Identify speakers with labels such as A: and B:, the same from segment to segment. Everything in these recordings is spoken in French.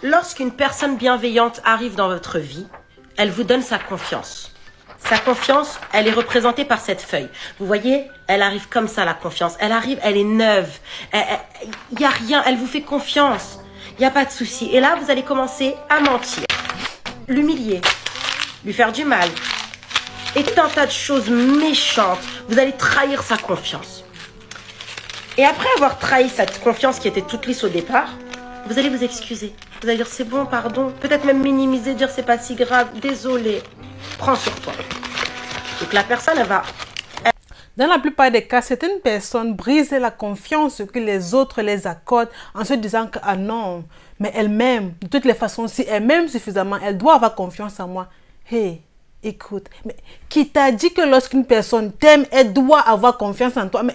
A: Lorsqu'une personne bienveillante arrive dans votre vie, elle vous donne sa confiance. Sa confiance, elle est représentée par cette feuille. Vous voyez, elle arrive comme ça, la confiance. Elle arrive, elle est neuve. Il n'y a rien, elle vous fait confiance. Il n'y a pas de souci. Et là, vous allez commencer à mentir, l'humilier, lui faire du mal. Et tout un tas de choses méchantes. Vous allez trahir sa confiance. Et après avoir trahi cette confiance qui était toute lisse au départ, vous allez vous excuser. Vous allez dire c'est bon, pardon. Peut-être même minimiser, dire c'est pas si grave, désolé. Prends sur toi. Donc la personne, elle va...
B: Dans la plupart des cas, certaines personnes brisent la confiance que les autres les accordent en se disant que ah non, mais elle-même, de toutes les façons, si elle m'aime suffisamment, elle doit avoir confiance en moi. Hey, écoute, mais qui t'a dit que lorsqu'une personne t'aime, elle doit avoir confiance en toi? Mais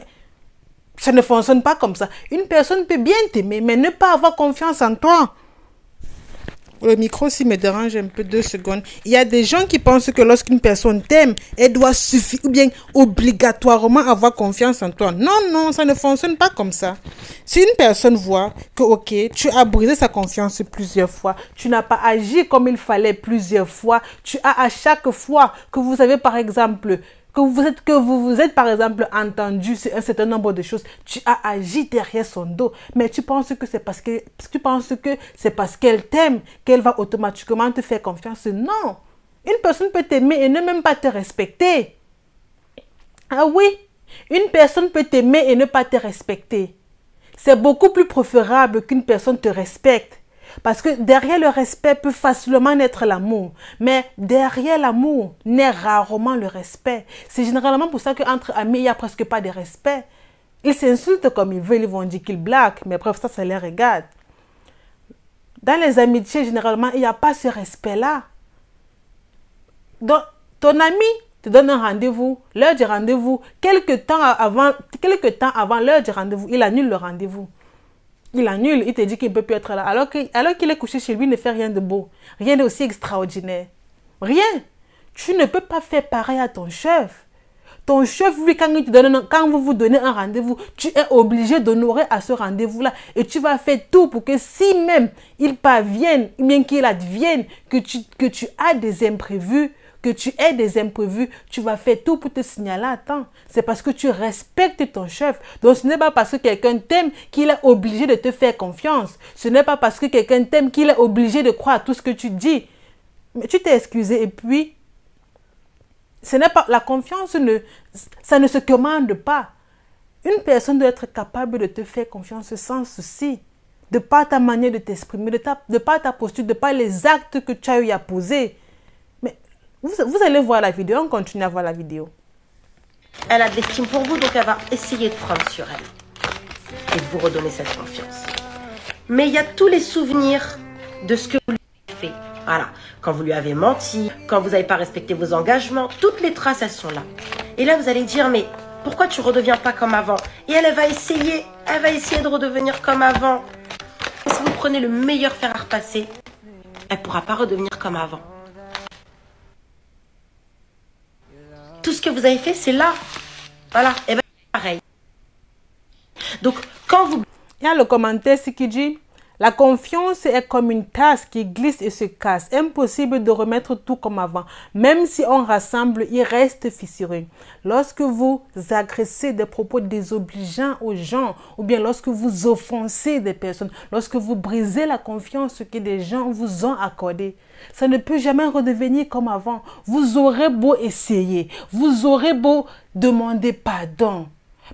B: ça ne fonctionne pas comme ça. Une personne peut bien t'aimer, mais ne pas avoir confiance en toi. Le micro s'il me dérange un peu, 2 secondes. Il y a des gens qui pensent que lorsqu'une personne t'aime, elle doit suffire ou bien obligatoirement avoir confiance en toi. Non, non, ça ne fonctionne pas comme ça. Si une personne voit que, ok, tu as brisé sa confiance plusieurs fois, tu n'as pas agi comme il fallait plusieurs fois, tu as à chaque fois que vous avez par exemple... que vous vous êtes par exemple entendu sur un certain nombre de choses, tu as agi derrière son dos, mais tu penses que c'est parce qu'elle t'aime qu'elle va automatiquement te faire confiance. Non, une personne peut t'aimer et ne même pas te respecter. Ah oui, une personne peut t'aimer et ne pas te respecter. C'est beaucoup plus préférable qu'une personne te respecte. Parce que derrière le respect peut facilement naître l'amour. Mais derrière l'amour naît rarement le respect. C'est généralement pour ça qu'entre amis, il n'y a presque pas de respect. Ils s'insultent comme ils veulent, ils vont dire qu'ils blaguent. Mais bref, ça les regarde. Dans les amitiés, généralement, il n'y a pas ce respect-là. Donc, ton ami te donne un rendez-vous, l'heure du rendez-vous. Quelques temps avant l'heure du rendez-vous, il annule le rendez-vous. Il annule, il te dit qu'il ne peut plus être là. Alors qu'il est couché chez lui, il ne fait rien de beau. Rien d'aussi extraordinaire. Rien. Tu ne peux pas faire pareil à ton chef. Ton chef, lui, quand vous vous donnez un rendez-vous, tu es obligé d'honorer à ce rendez-vous-là. Et tu vas faire tout pour que si même il parvienne, bien qu'il advienne, que tu as des imprévus, tu vas faire tout pour te signaler à temps. C'est parce que tu respectes ton chef. Donc, ce n'est pas parce que quelqu'un t'aime qu'il est obligé de te faire confiance. Ce n'est pas parce que quelqu'un t'aime qu'il est obligé de croire à tout ce que tu dis. Mais tu t'es excusé et puis, ce n'est pas, la confiance, ça ne se commande pas. Une personne doit être capable de te faire confiance sans souci. De par ta manière de t'exprimer, de par ta posture, de par les actes que tu as eu à poser. Vous allez voir la vidéo, on continue à voir la vidéo.
A: Elle a de l'estime pour vous, donc elle va essayer de prendre sur elle et de vous redonner cette confiance. Mais il y a tous les souvenirs de ce que vous lui avez fait. Voilà, quand vous lui avez menti, quand vous n'avez pas respecté vos engagements, toutes les traces, elles sont là. Et là, vous allez dire, mais pourquoi tu ne redeviens pas comme avant? Et elle va essayer de redevenir comme avant. Et si vous prenez le meilleur fer à repasser, elle ne pourra pas redevenir comme avant. Tout ce que vous avez fait, c'est là. Voilà. Et bien, pareil. Donc, quand vous...
B: Il y a le commentaire qui dit « La confiance est comme une tasse qui glisse et se casse. Impossible de remettre tout comme avant. Même si on rassemble, il reste fissuré. Lorsque vous agressez des propos désobligeants aux gens, ou bien lorsque vous offensez des personnes, lorsque vous brisez la confiance que des gens vous ont accordée, ça ne peut jamais redevenir comme avant. Vous aurez beau essayer, vous aurez beau demander pardon.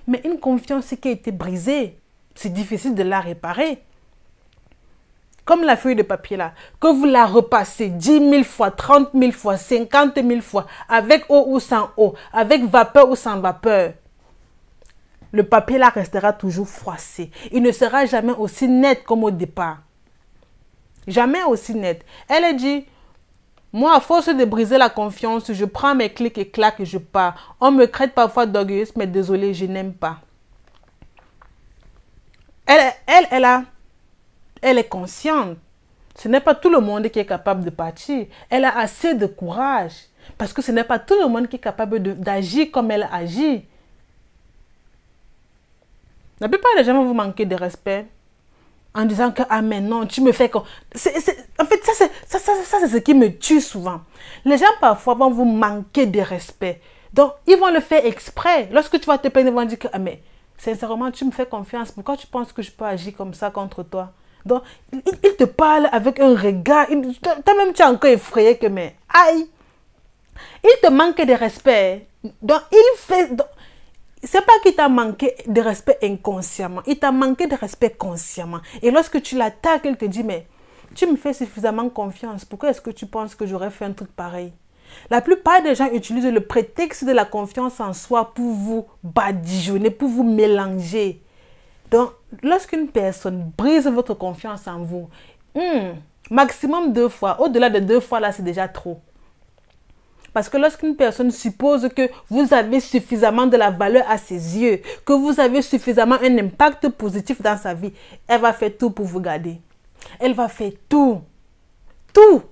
B: Mais une confiance qui a été brisée, c'est difficile de la réparer. Comme la feuille de papier là, que vous la repassez 10 000 fois, 30 000 fois, 50 000 fois, avec eau ou sans eau, avec vapeur ou sans vapeur, le papier là restera toujours froissé. Il ne sera jamais aussi net comme au départ. Jamais aussi net. Elle a dit, moi, à force de briser la confiance, je prends mes clics et claques et je pars. On me traite parfois d'orgueilleuse, mais désolé, je n'aime pas. Elle est consciente. Ce n'est pas tout le monde qui est capable de partir. Elle a assez de courage. Parce que ce n'est pas tout le monde qui est capable d'agir comme elle agit. La plupart des gens vont vous manquer de respect. en disant que ah mais non, tu me fais comme... En fait, ça c'est ce qui me tue souvent. Les gens parfois vont vous manquer de respect. Donc, ils vont le faire exprès. Lorsque tu vas te plaindre, ils vont dire que ah mais sincèrement, tu me fais confiance. Pourquoi tu penses que je peux agir comme ça contre toi? Donc, il te parle avec un regard. Toi-même, tu es encore effrayé que mais aïe. Il te manque de respect. Donc, il fait... C'est pas qu'il t'a manqué de respect inconsciemment. Il t'a manqué de respect consciemment. Et lorsque tu l'attaques, il te dit, mais tu me fais suffisamment confiance. Pourquoi est-ce que tu penses que j'aurais fait un truc pareil? La plupart des gens utilisent le prétexte de la confiance en soi pour vous badigeonner, pour vous mélanger. Donc, lorsqu'une personne brise votre confiance en vous, maximum 2 fois, au-delà de 2 fois, là, c'est déjà trop. Parce que lorsqu'une personne suppose que vous avez suffisamment de la valeur à ses yeux, que vous avez suffisamment un impact positif dans sa vie, elle va faire tout pour vous garder. Elle va faire tout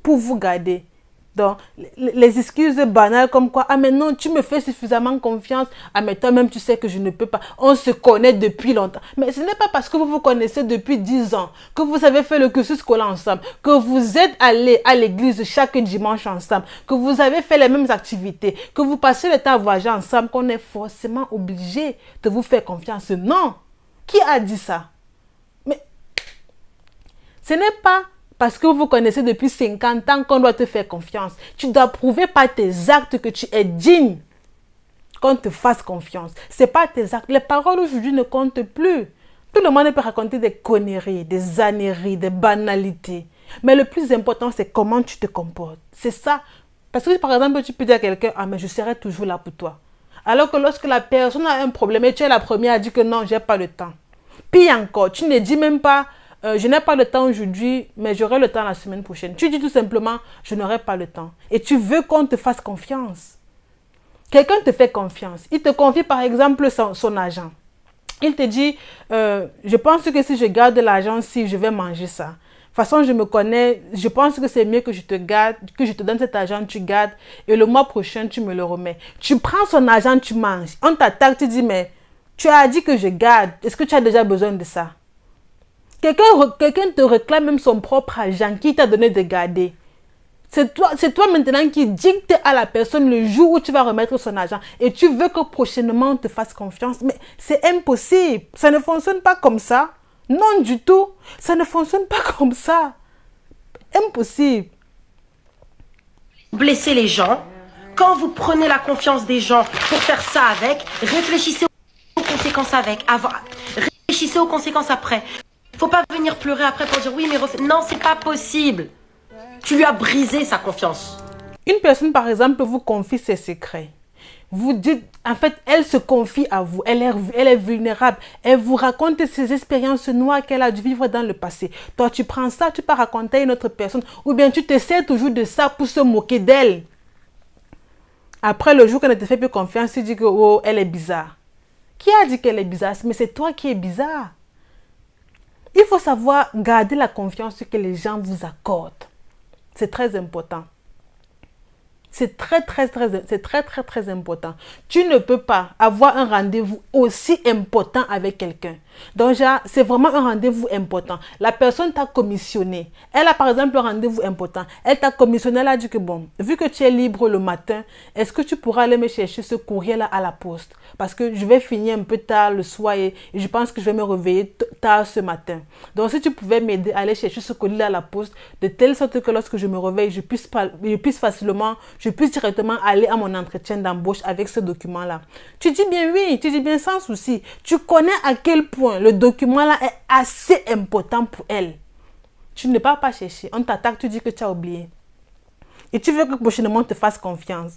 B: pour vous garder. Donc, les excuses banales comme quoi, ah mais non, tu me fais suffisamment confiance, ah mais toi-même tu sais que je ne peux pas, on se connaît depuis longtemps. Mais ce n'est pas parce que vous vous connaissez depuis 10 ans, que vous avez fait le cursus scolaire ensemble, que vous êtes allés à l'église chaque dimanche ensemble, que vous avez fait les mêmes activités, que vous passez le temps à voyager ensemble, qu'on est forcément obligé de vous faire confiance. Non! Qui a dit ça? Mais ce n'est pas parce que vous vous connaissez depuis 50 ans qu'on doit te faire confiance. Tu dois prouver par tes actes que tu es digne qu'on te fasse confiance. Ce n'est pas tes actes. Les paroles aujourd'hui ne comptent plus. Tout le monde peut raconter des conneries, des âneries, des banalités. Mais le plus important, c'est comment tu te comportes. C'est ça. Parce que par exemple, tu peux dire à quelqu'un, ah mais je serai toujours là pour toi. Alors que lorsque la personne a un problème et tu es la première à dire que non, je n'ai pas le temps. Pire encore, tu ne dis même pas, je n'ai pas le temps aujourd'hui, mais j'aurai le temps la semaine prochaine. Tu dis tout simplement, je n'aurai pas le temps. Et tu veux qu'on te fasse confiance. Quelqu'un te fait confiance. Il te confie par exemple son agent. Il te dit, je pense que si je garde l'argent, si je vais manger ça. De toute façon, je me connais, je pense que c'est mieux que je te garde, que je te donne cet argent, tu gardes, et le mois prochain, tu me le remets. Tu prends son argent, tu manges. On t'attaque, tu dis, mais tu as dit que je garde. Est-ce que tu as déjà besoin de ça? Quelqu'un te réclame même son propre argent qui t'a donné de garder. C'est toi maintenant qui dicte à la personne le jour où tu vas remettre son argent. Et tu veux que prochainement on te fasse confiance. Mais c'est impossible. Ça ne fonctionne pas comme ça. Non du tout. Ça ne fonctionne pas comme ça. Impossible.
A: Blesser les gens. Quand vous prenez la confiance des gens pour faire ça avec, réfléchissez aux conséquences avec. Réfléchissez aux conséquences après. Faut pas venir pleurer après pour dire oui mais non, c'est pas possible. Tu lui as brisé sa confiance.
B: Une personne par exemple vous confie ses secrets. Vous dites, en fait, elle se confie à vous, elle est vulnérable, elle vous raconte ses expériences noires qu'elle a dû vivre dans le passé. Toi tu prends ça, tu peux raconter à une autre personne ou bien tu te sers toujours de ça pour se moquer d'elle. Après le jour qu'elle ne te fait plus confiance, tu dis que oh, elle est bizarre. Qui a dit qu'elle est bizarre? Mais c'est toi qui es bizarre. Il faut savoir garder la confiance que les gens vous accordent. C'est très important. C'est très important. Tu ne peux pas avoir un rendez-vous aussi important avec quelqu'un. Donc, c'est vraiment un rendez-vous important. La personne t'a commissionné. Elle a par exemple un rendez-vous important. Elle t'a commissionné, elle a dit que bon, vu que tu es libre le matin, est-ce que tu pourras aller me chercher ce courrier-là à la poste? Parce que je vais finir un peu tard le soir et je pense que je vais me réveiller tard ce matin. Donc, si tu pouvais m'aider à aller chercher ce courrier-là à la poste, de telle sorte que lorsque je me réveille, je puisse directement aller à mon entretien d'embauche avec ce document-là. Tu dis bien oui, tu dis bien sans souci. Tu connais à quel point le document-là est assez important pour elle. Tu ne pars pas chercher. On t'attaque, tu dis que tu as oublié. Et tu veux que prochainement on te fasse confiance.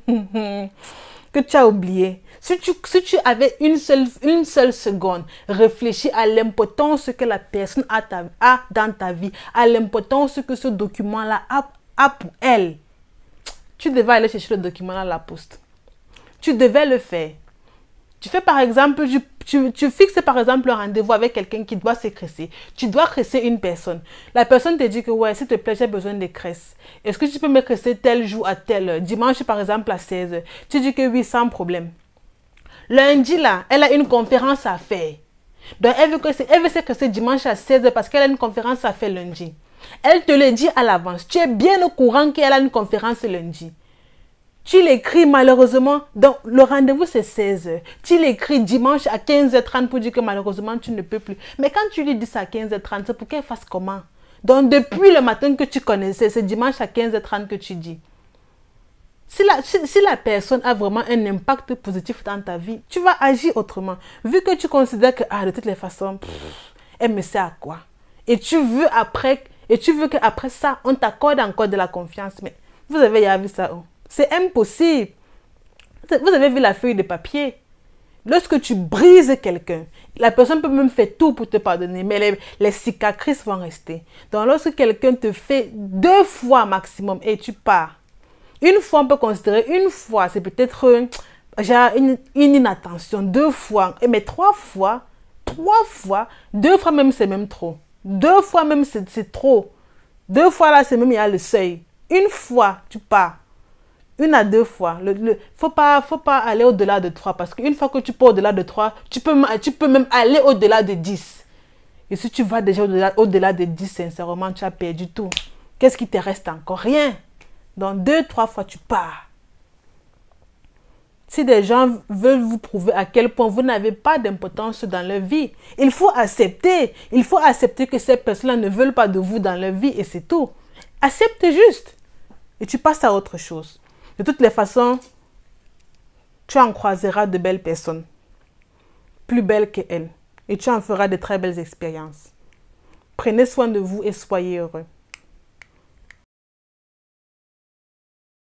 B: Que tu as oublié. Si tu avais une seule seconde, réfléchis à l'importance que la personne a dans ta vie, à l'importance que ce document-là a pour elle. Tu devais aller chercher le document à la poste. Tu devais le faire. Tu fais par exemple, tu fixes par exemple un rendez-vous avec quelqu'un qui doit se cresser. Tu dois cresser une personne. La personne te dit que ouais, s'il te plaît, j'ai besoin de cresse. Est-ce que tu peux me cresser tel jour à telle heure? Dimanche par exemple à 16 h. Tu dis que oui, sans problème. Lundi là, elle a une conférence à faire. Donc, elle veut que c'est dimanche à 16h parce qu'elle a une conférence à faire lundi. Elle te le dit à l'avance. Tu es bien au courant qu'elle a une conférence lundi. Tu l'écris malheureusement, donc le rendez-vous c'est 16h. Tu l'écris dimanche à 15h30 pour dire que malheureusement tu ne peux plus. Mais quand tu lui dis ça à 15h30, c'est pour qu'elle fasse comment? Donc depuis le matin que tu connaissais, c'est dimanche à 15h30 que tu dis. Si la personne a vraiment un impact positif dans ta vie, tu vas agir autrement. Vu que tu considères que de toutes les façons, elle me sait à quoi. Et tu veux qu'après ça, on t'accorde encore de la confiance. Mais vous avez déjà vu ça où? C'est impossible. Vous avez vu la feuille de papier. Lorsque tu brises quelqu'un, la personne peut même faire tout pour te pardonner, mais les cicatrices vont rester. Donc lorsque quelqu'un te fait 2 fois maximum et tu pars, une fois on peut considérer, une fois c'est peut-être une inattention, 2 fois, mais 3 fois, 2 fois même c'est même trop. 2 fois même c'est trop. 2 fois là c'est même il y a le seuil. Une fois tu pars. 1 à 2 fois. Faut pas aller au-delà de 3 parce qu'une fois que tu pars au-delà de 3, tu peux même aller au-delà de 10. Et si tu vas déjà au-delà de 10, sincèrement, tu as perdu tout. Qu'est-ce qui te reste encore? Rien. Donc 2, 3 fois, tu pars. Si des gens veulent vous prouver à quel point vous n'avez pas d'importance dans leur vie, il faut accepter. Il faut accepter que ces personnes-là ne veulent pas de vous dans leur vie et c'est tout. Accepte juste. Et tu passes à autre chose. De toutes les façons, tu en croiseras de belles personnes, plus belles qu'elles, et tu en feras de très belles expériences. Prenez soin de vous et soyez heureux.